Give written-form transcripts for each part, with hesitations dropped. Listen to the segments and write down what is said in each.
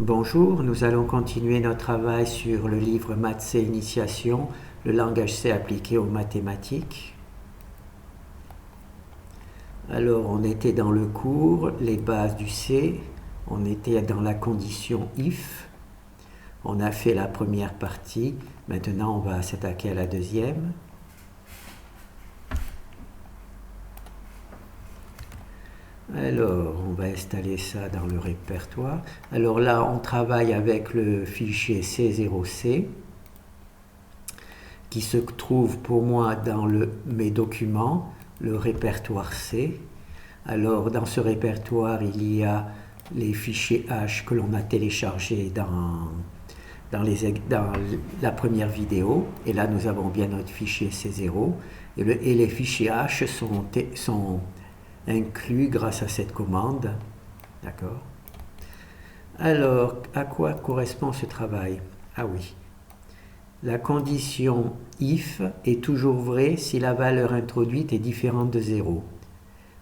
Bonjour, nous allons continuer notre travail sur le livre Maths C Initiation, le langage C appliqué aux mathématiques. Alors, on était dans le cours, les bases du C, on était dans la condition if, on a fait la première partie, maintenant on va s'attaquer à la deuxième. Alors, on va installer ça dans le répertoire. Alors là, on travaille avec le fichier C0C qui se trouve pour moi dans mes documents, le répertoire C. Alors, dans ce répertoire, il y a les fichiers H que l'on a téléchargés dans la première vidéo. Et là, nous avons bien notre fichier C0. Et les fichiers H sont inclus grâce à cette commande. D'accord. Alors, à quoi correspond ce travail? Ah oui. La condition if est toujours vraie si la valeur introduite est différente de 0.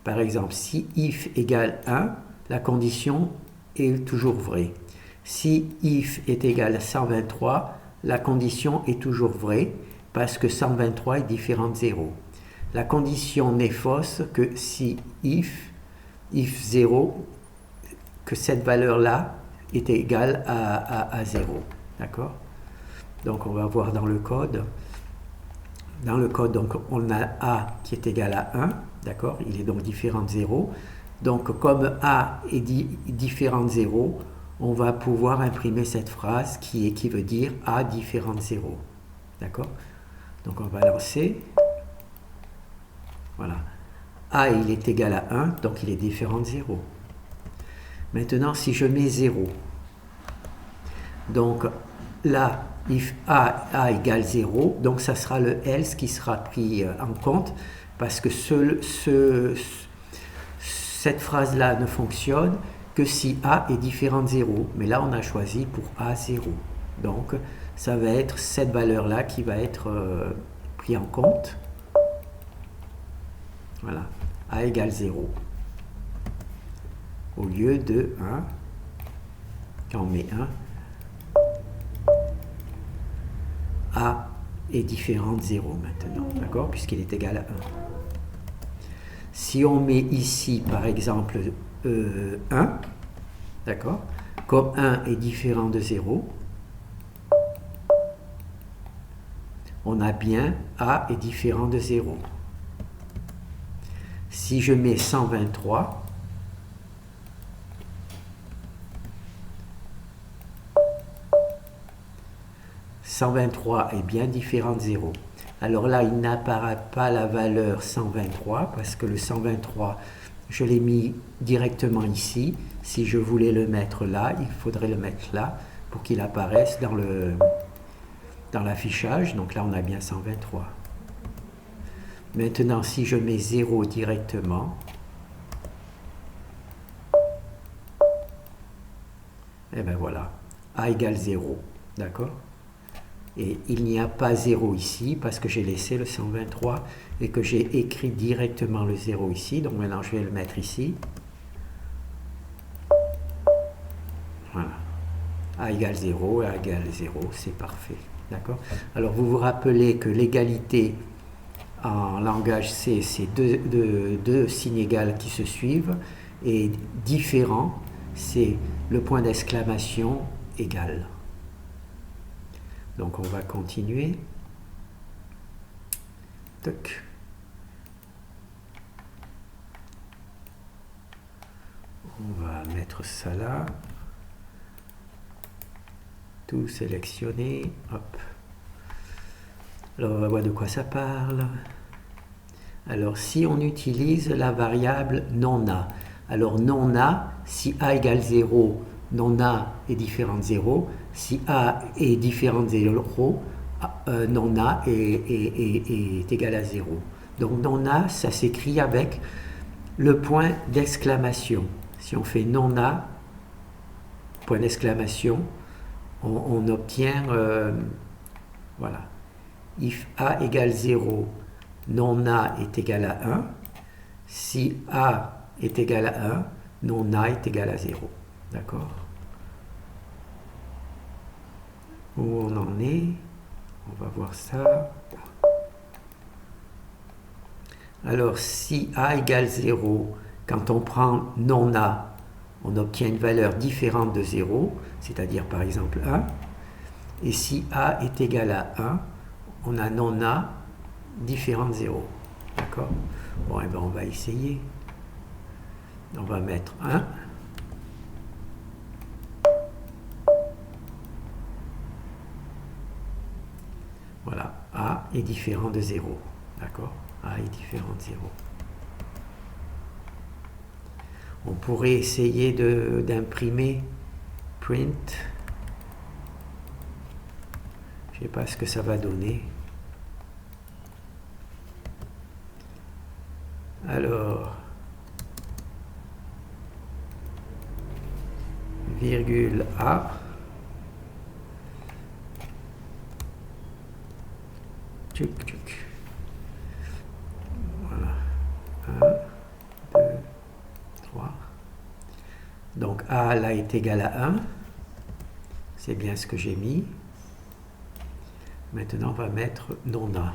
Par exemple, si if égale 1, la condition est toujours vraie. Si if est égal à 123, la condition est toujours vraie parce que 123 est différent de 0. La condition n'est fausse que si if 0, que cette valeur-là est égale à 0. D'accord? Donc on va voir dans le code. Dans le code, donc, on a A qui est égal à 1. D'accord? Il est donc différent de 0. Donc comme A est différent de 0, on va pouvoir imprimer cette phrase qui veut dire A différent de 0. D'accord? Donc on va lancer. Voilà. A il est égal à 1, donc il est différent de 0. Maintenant, si je mets 0, donc là, if A égale 0, donc ça sera le else qui sera pris en compte, parce que cette phrase-là ne fonctionne que si A est différent de 0. Mais là, on a choisi pour A 0. Donc, ça va être cette valeur-là qui va être pris en compte. Voilà, A égale 0. Au lieu de 1, quand on met 1, A est différent de 0 maintenant, d'accord, puisqu'il est égal à 1. Si on met ici, par exemple, 1, d'accord, comme 1 est différent de 0, on a bien A est différent de 0. Si je mets 123, est bien différent de 0. Alors là, il n'apparaît pas la valeur 123 parce que le 123, je l'ai mis directement ici. Si je voulais le mettre là, il faudrait le mettre là pour qu'il apparaisse dans l'affichage. Donc là, on a bien 123. Maintenant, si je mets 0 directement, et bien voilà, A égale 0. D'accord? Et il n'y a pas 0 ici parce que j'ai laissé le 123 et que j'ai écrit directement le 0 ici. Donc maintenant, je vais le mettre ici. Voilà. A égale 0, A égale 0, c'est parfait. D'accord? Alors, vous vous rappelez que l'égalité en langage C, c'est deux signes égaux qui se suivent. Et différent, c'est le point d'exclamation égal. Donc on va continuer. Toc. On va mettre ça là. Tout sélectionner. Hop. Alors on va voir de quoi ça parle. Alors si on utilise la variable non A. Alors non A, si A égale 0, non A est différent de 0. Si A est différent de 0, non A est égal à 0. Donc non A, ça s'écrit avec le point d'exclamation. Si on fait non A, point d'exclamation, on obtient, voilà, if A égale 0, non A est égal à 1. Si A est égal à 1, non A est égal à 0. D'accord? où on en est. On va voir ça. Alors, si A égale 0, quand on prend non A, on obtient une valeur différente de 0, c'est-à-dire par exemple 1. Et si A est égal à 1, on a non A différent de 0. D'accord? Bon, et ben on va essayer. On va mettre 1. Voilà, A est différent de 0. D'accord? A est différent de 0. On pourrait essayer d'imprimer print. Je ne sais pas ce que ça va donner. Alors, virgule A. Tchuc, tchuc. Voilà. 1, 2, 3. Donc A là est égal à 1. C'est bien ce que j'ai mis. Maintenant, on va mettre non A.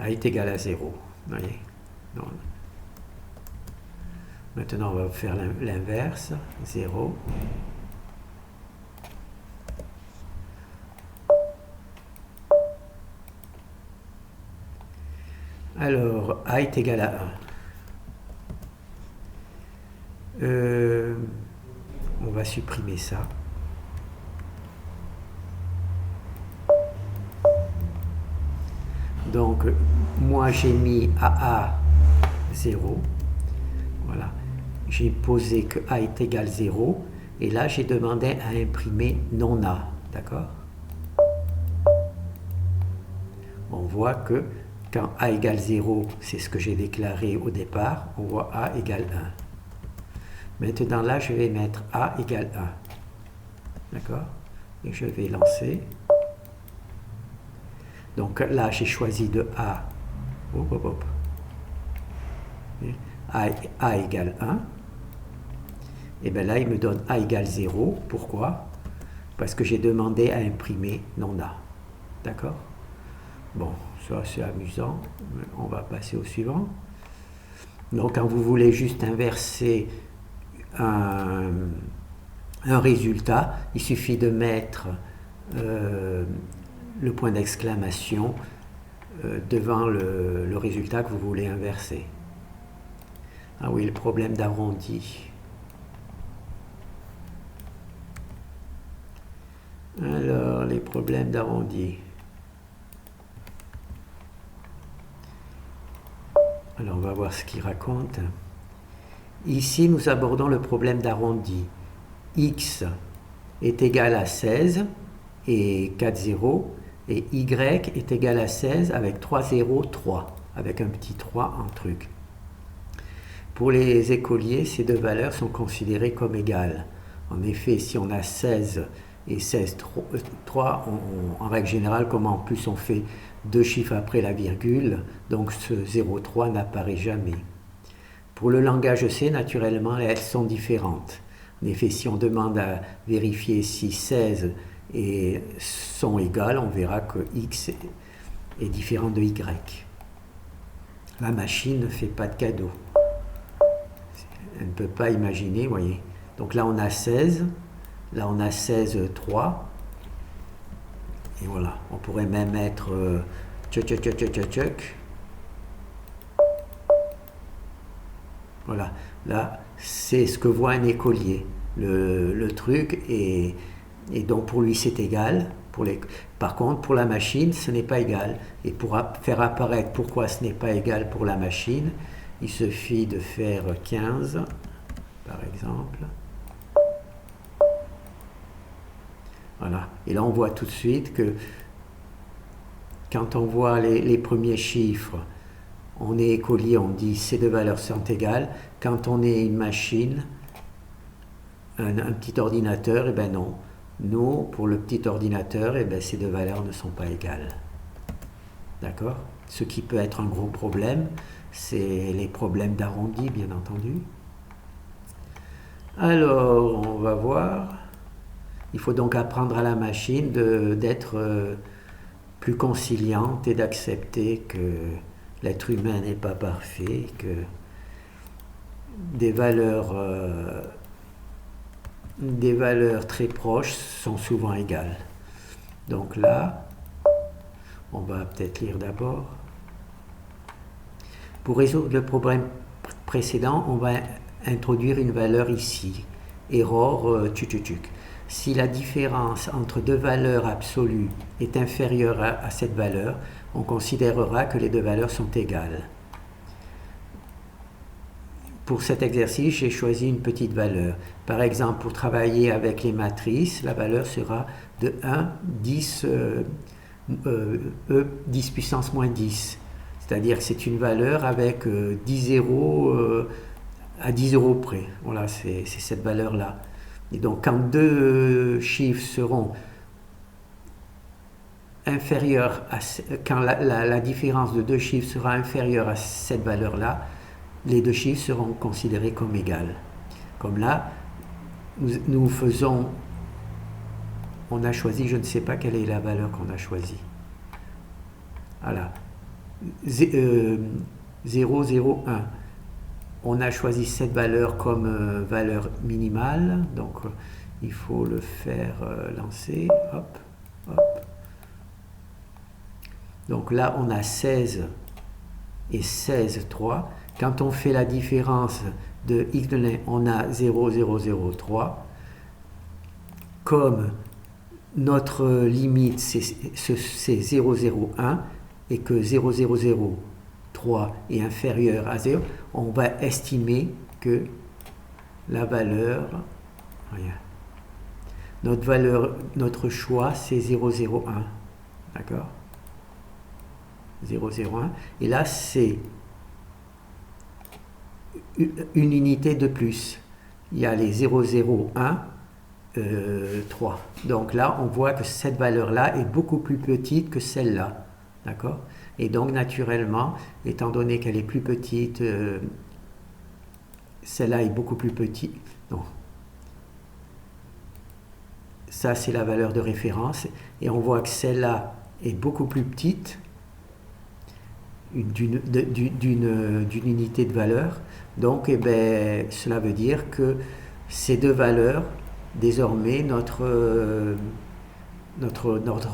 A est égal à 0. Voyez. Non. Maintenant, on va faire l'inverse. 0. Alors, A est égal à 1. On va supprimer ça. Donc, moi j'ai mis A 0. Voilà. J'ai posé que A est égal 0. Et là, j'ai demandé à imprimer non A. D'accord? On voit que quand A égale 0, c'est ce que j'ai déclaré au départ, on voit A égale 1. Maintenant, là, je vais mettre A égale 1. D'accord? Et je vais lancer. Donc là, j'ai choisi de A. Hop, hop, hop. A égale 1. Et bien là, il me donne A égale 0. Pourquoi? Parce que j'ai demandé à imprimer non A. D'accord? Bon, ça c'est amusant. On va passer au suivant. Donc quand vous voulez juste inverser un résultat, il suffit de mettre le point d'exclamation devant le résultat que vous voulez inverser. Ah oui, le problème d'arrondi. Alors, les problèmes d'arrondi. Alors, on va voir ce qu'il raconte. Ici, nous abordons le problème d'arrondi. X est égal à 16 et 4 zéros, et Y est égal à 16 avec 3 zéros, 3, avec un petit 3 en truc. Pour les écoliers, ces deux valeurs sont considérées comme égales. En effet, si on a 16 et 16, 3, en règle générale, comme en plus on fait deux chiffres après la virgule, donc ce 0,3 n'apparaît jamais. Pour le langage C, naturellement, elles sont différentes. En effet, si on demande à vérifier si 16 sont égales, on verra que X est différent de Y. La machine ne fait pas de cadeau. Elle ne peut pas imaginer, vous voyez. Donc là, on a 16. Là, on a 16, 3. Et voilà. On pourrait même mettre tchuc. Voilà. Là, c'est ce que voit un écolier. Le truc, et donc pour lui, c'est égal. Par contre, pour la machine, ce n'est pas égal. Et pour faire apparaître pourquoi ce n'est pas égal pour la machine, il suffit de faire 15, par exemple. Voilà. Et là, on voit tout de suite que quand on voit les premiers chiffres, on est écolier, on dit ces deux valeurs sont égales. Quand on est une machine, un petit ordinateur, et ben non. Nous, pour le petit ordinateur, et ben ces deux valeurs ne sont pas égales. D'accord? Ce qui peut être un gros problème, c'est les problèmes d'arrondi, bien entendu. Alors, on va voir. Il faut donc apprendre à la machine d'être plus conciliante et d'accepter que l'être humain n'est pas parfait, que des valeurs très proches sont souvent égales. Donc là, on va peut-être lire d'abord. Pour résoudre le problème précédent, on va introduire une valeur ici. Error, tututuk. Si la différence entre deux valeurs absolues est inférieure à cette valeur, on considérera que les deux valeurs sont égales. Pour cet exercice, j'ai choisi une petite valeur. Par exemple, pour travailler avec les matrices, la valeur sera de 1, 10, E 10 puissance moins 10. C'est-à-dire que c'est une valeur avec 10 zéros à 10 euros près. Voilà, c'est cette valeur-là. Et donc, quand deux chiffres seront inférieurs quand la différence de deux chiffres sera inférieure à cette valeur-là, les deux chiffres seront considérés comme égales. Comme là, nous faisons, on a choisi, je ne sais pas quelle est la valeur qu'on a choisie. Voilà. 0, 0, 1. On a choisi cette valeur comme valeur minimale, donc il faut le faire lancer. Hop, hop. Donc là, on a 16 et 16, 3. Quand on fait la différence de x de l'un, on a 0, 0, 0, 3. Comme notre limite, c'est 0, 0, 1, et que 0, 0, 0, 3 est inférieur à 0, on va estimer que la valeur, notre choix, c'est 0, 0, 1. D'accord? 0, 0, 1. Et là, c'est une unité de plus. Il y a les 0, 0, 1, 3. Donc là, on voit que cette valeur-là est beaucoup plus petite que celle-là. D'accord? Et donc, naturellement, étant donné qu'elle est plus petite, celle-là est beaucoup plus petite. Non. Ça, c'est la valeur de référence. Et on voit que celle-là est beaucoup plus petite d'une unité de valeur. Donc, cela veut dire que ces deux valeurs, désormais, notre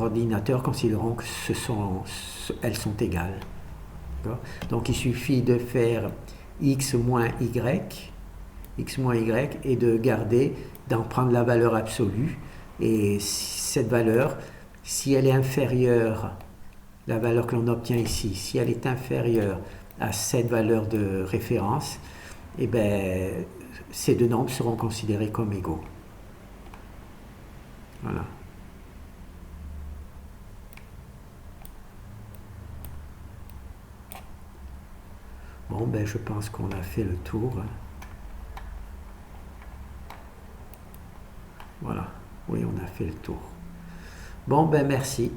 ordinateur considérons que elles sont égales. Donc, il suffit de faire x moins y et de garder, d'en prendre la valeur absolue. Et cette valeur, si elle est inférieure, la valeur que l'on obtient ici, si elle est inférieure à cette valeur de référence, ces deux nombres seront considérés comme égaux. Voilà. Bon, je pense qu'on a fait le tour. Voilà. Oui, on a fait le tour. Bon, merci.